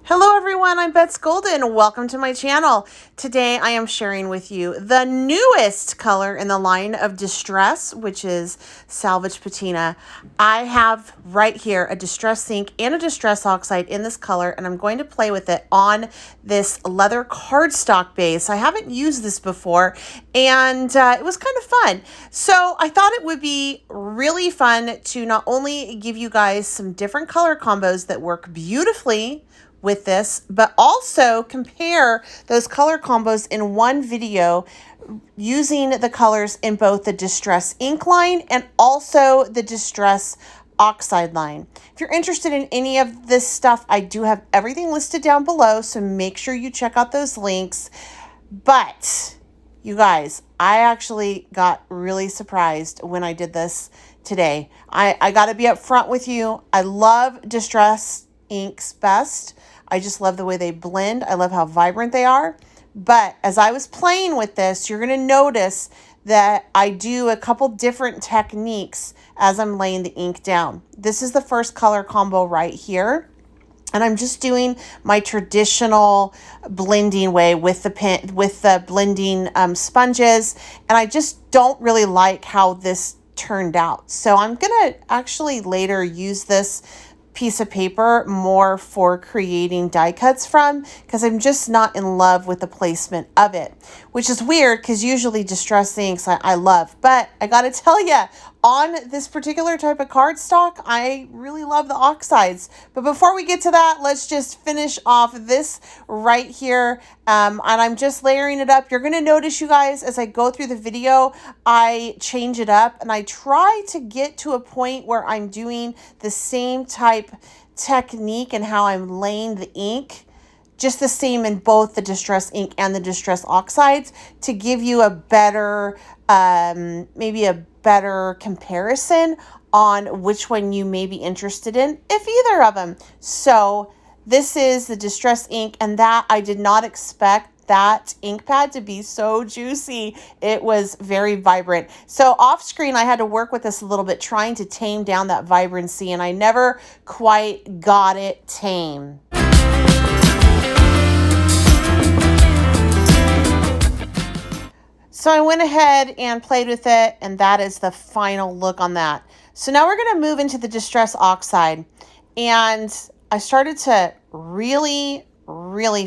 Hello everyone, I'm Betz Golden. Welcome to my channel. Today I am sharing with you the newest color in the line of Distress, which is Salvaged Patina. I have right here a Distress Ink and a Distress Oxide in this color, and I'm going to play with it on this leather cardstock base. I haven't used this before, and it was kind of fun. So I thought it would be really fun to not only give you guys some different color combos that work beautifully with this, but also compare those color combos in one video using the colors in both the Distress Ink line and also the Distress Oxide line. If you're interested in any of this stuff, I do have everything listed down below, so make sure you check out those links. But you guys, I actually got really surprised when I did this today. I got to be up front with you. I love Distress Inks best. I just love the way they blend. I love how vibrant they are. But as I was playing with this, you're going to notice that I do a couple different techniques as I'm laying the ink down. This is the first color combo right here. And I'm just doing my traditional blending way with the pen, with the blending sponges. And I just don't really like how this turned out. So I'm going to actually later use this piece of paper more for creating die cuts from, because I'm just not in love with the placement of it, which is weird because usually Distress Inks I love. But I gotta tell you, on this particular type of cardstock, I really love the oxides. But before we get to that, let's just finish off this right here. And I'm just layering it up. You're going to notice, you guys, as I go through the video, I change it up and I try to get to a point where I'm doing the same type technique and how I'm laying the ink, just the same in both the Distress Ink and the Distress Oxides, to give you a better, maybe a better comparison on which one you may be interested in, if either of them. So this is the Distress Ink, and that I did not expect that ink pad to be so juicy. It was very vibrant. So off screen, I had to work with this a little bit, trying to tame down that vibrancy, and I never quite got it tame. So I went ahead and played with it, and that is the final look on that. So now we're going to move into the Distress Oxide, and I started to really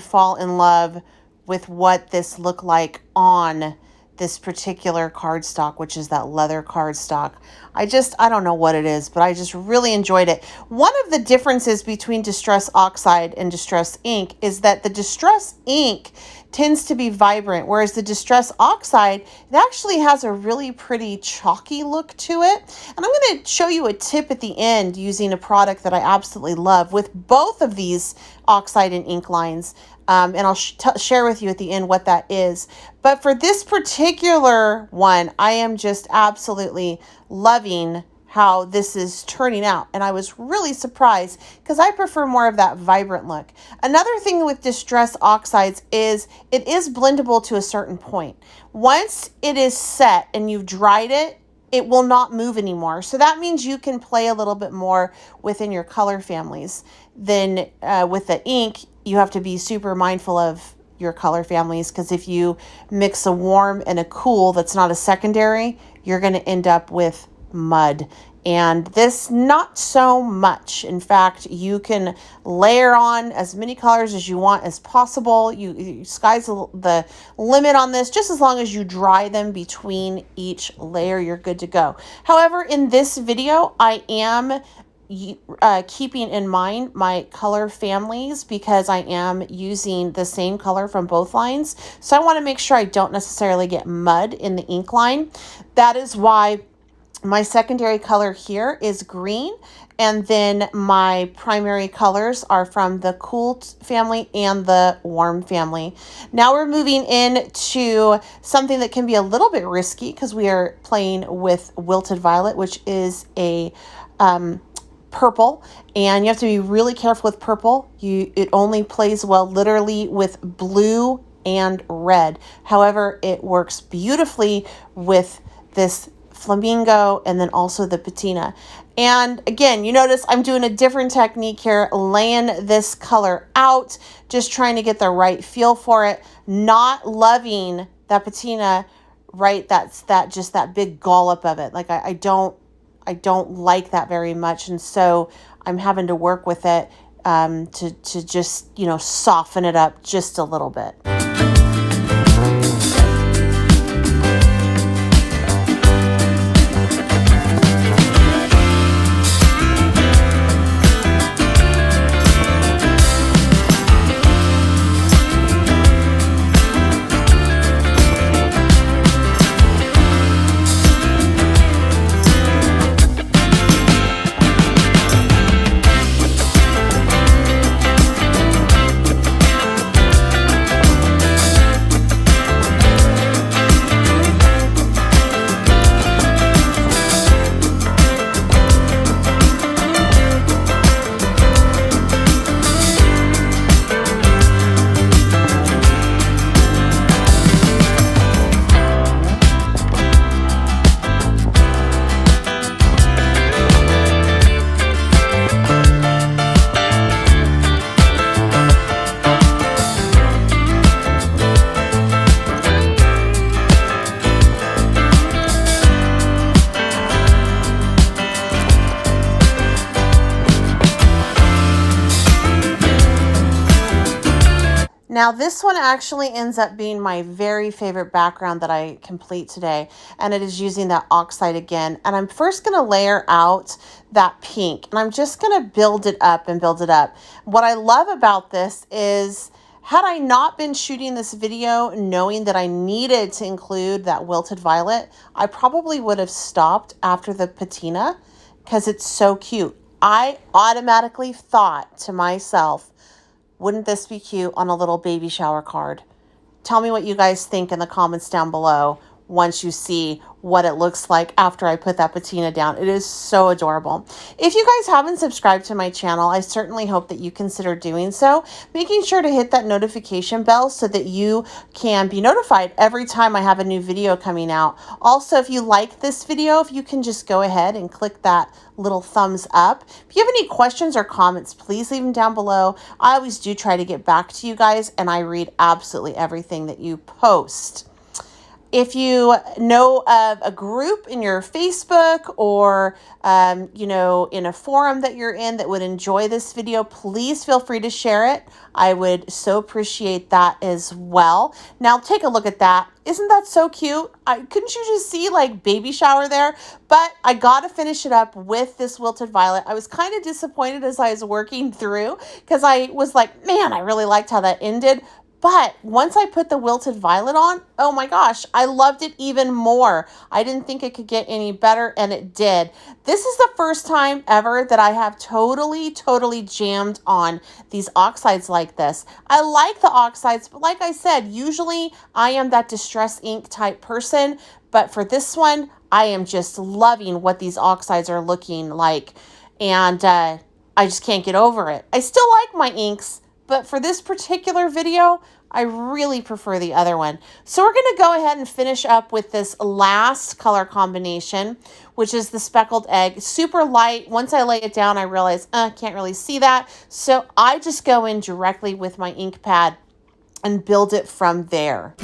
fall in love with what this looked like on this particular cardstock, which is that leather cardstock. I don't know what it is, but I just really enjoyed it. One of the differences between Distress Oxide and Distress Ink is that the Distress Ink tends to be vibrant, whereas the Distress Oxide, it actually has a really pretty chalky look to it. And I'm going to show you a tip at the end using a product that I absolutely love with both of these Oxide and Ink lines. And I'll share with you at the end what that is. But for this particular one, I am just absolutely loving how this is turning out. And I was really surprised because I prefer more of that vibrant look. Another thing with Distress Oxides is it is blendable to a certain point. Once it is set and you've dried it, it will not move anymore. So that means you can play a little bit more within your color families than with the ink. You have to be super mindful of your color families, because if you mix a warm and a cool that's not a secondary, you're going to end up with mud. And this, not so much. In fact, you can layer on as many colors as you want as possible. Sky's the limit on this. Just as long as you dry them between each layer, you're good to go. However, in this video, I am keeping in mind my color families, because I am using the same color from both lines. So I want to make sure I don't necessarily get mud in the ink line. That is why my secondary color here is green, and then my primary colors are from the cool family and the warm family. Now we're moving into something that can be a little bit risky, because we are playing with Wilted Violet, which is a purple, and you have to be really careful with purple. It only plays well literally with blue and red. However, it works beautifully with this flamingo, and then also the patina. And again, you notice I'm doing a different technique here, laying this color out, just trying to get the right feel for it, not loving that patina, right? That's just that big dollop of it. Like I don't like that very much. And so I'm having to work with it to just, you know, soften it up just a little bit. Now this one actually ends up being my very favorite background that I complete today, and it is using that oxide again. And I'm first going to layer out that pink, and I'm just going to build it up and build it up. What I love about this is, had I not been shooting this video knowing that I needed to include that wilted violet, I probably would have stopped after the patina because it's so cute. I automatically thought to myself, wouldn't this be cute on a little baby shower card? Tell me what you guys think in the comments down below once you see what it looks like after I put that patina down. It is so adorable. If you guys haven't subscribed to my channel, I certainly hope that you consider doing so, making sure to hit that notification bell so that you can be notified every time I have a new video coming out. Also, if you like this video, if you can just go ahead and click that little thumbs up. If you have any questions or comments, please leave them down below. I always do try to get back to you guys, and I read absolutely everything that you post. If you know of a group in your Facebook or, you know, in a forum that you're in that would enjoy this video, please feel free to share it. I would so appreciate that as well. Now take a look at that. Isn't that so cute? Couldn't you just see like baby shower there? But I got to finish it up with this wilted violet. I was kind of disappointed as I was working through because I was like, man, I really liked how that ended. But once I put the wilted violet on, oh my gosh, I loved it even more. I didn't think it could get any better, and it did. This is the first time ever that I have totally jammed on these oxides like this. I like the oxides, but like I said, usually I am that Distress Ink type person. But for this one, I am just loving what these oxides are looking like. And I just can't get over it. I still like my inks, but for this particular video, I really prefer the other one. So we're going to go ahead and finish up with this last color combination, which is the speckled egg. Super light. Once I lay it down, I realize, can't really see that. So I just go in directly with my ink pad and build it from there.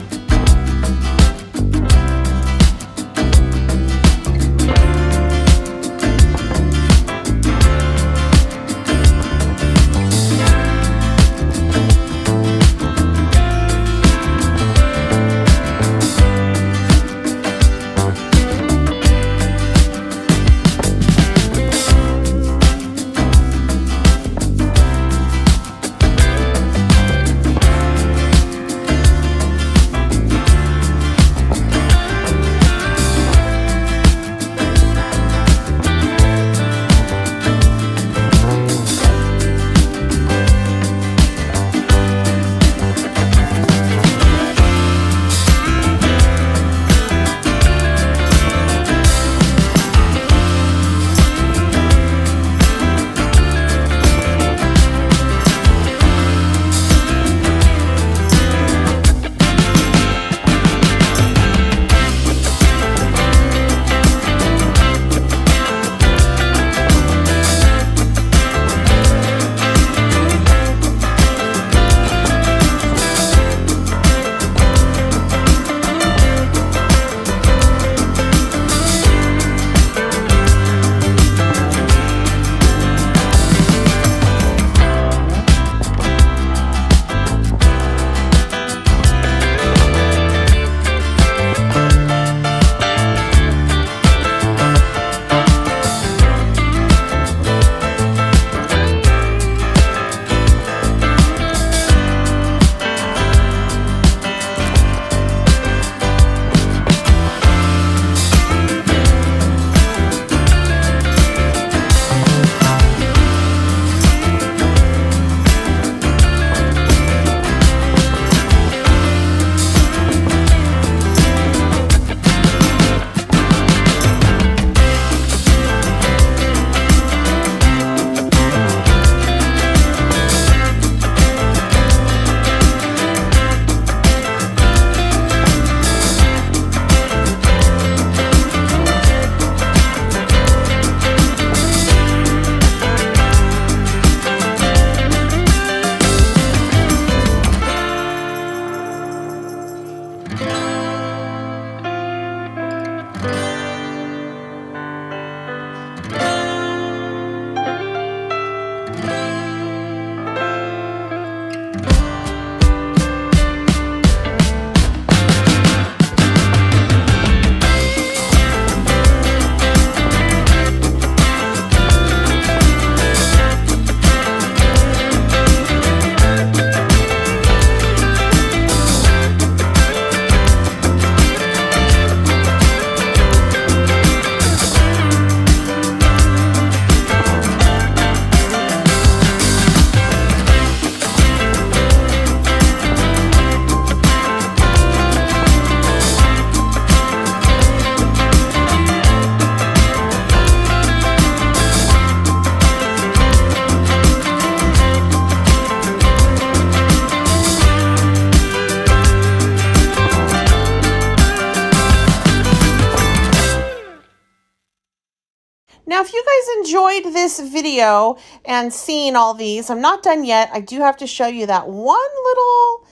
Now, if you guys enjoyed this video and seeing all these, I'm not done yet. I do have to show you that one little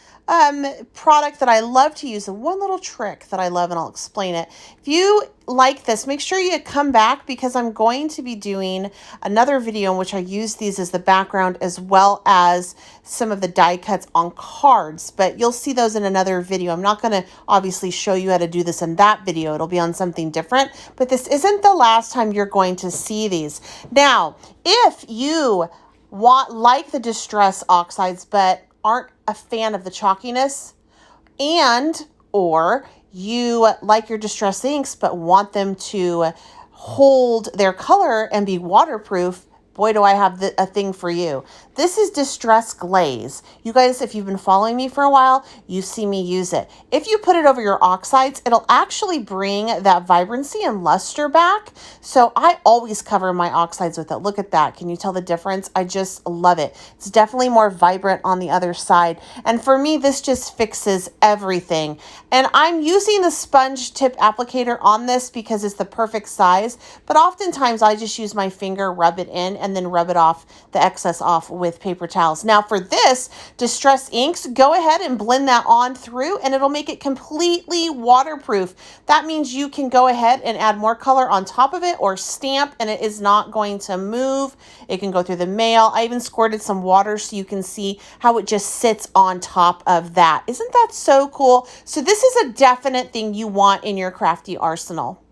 product that I love to use, the one little trick that I love, and I'll explain it. If you like this, make sure you come back because I'm going to be doing another video in which I use these as the background as well as some of the die cuts on cards, but you'll see those in another video. I'm not going to obviously show you how to do this in that video. It'll be on something different, but this isn't the last time you're going to see these. Now, if you like the Distress Oxides but aren't a fan of the chalkiness, or you like your Distress inks but want them to hold their color and be waterproof, boy, do I have a thing for you. This is Distress Glaze. You guys, if you've been following me for a while, you see me use it. If you put it over your oxides, it'll actually bring that vibrancy and luster back. So I always cover my oxides with it. Look at that. Can you tell the difference? I just love it. It's definitely more vibrant on the other side. And for me, this just fixes everything. And I'm using the sponge tip applicator on this because it's the perfect size. But oftentimes I just use my finger, rub it in, and then rub it off, the excess off with paper towels. Now for this Distress inks, go ahead and blend that on through and it'll make it completely waterproof. That means you can go ahead and add more color on top of it or stamp and it is not going to move. It can go through the mail. I even squirted some water so you can see how it just sits on top of that. Isn't that so cool? So this is a definite thing you want in your crafty arsenal.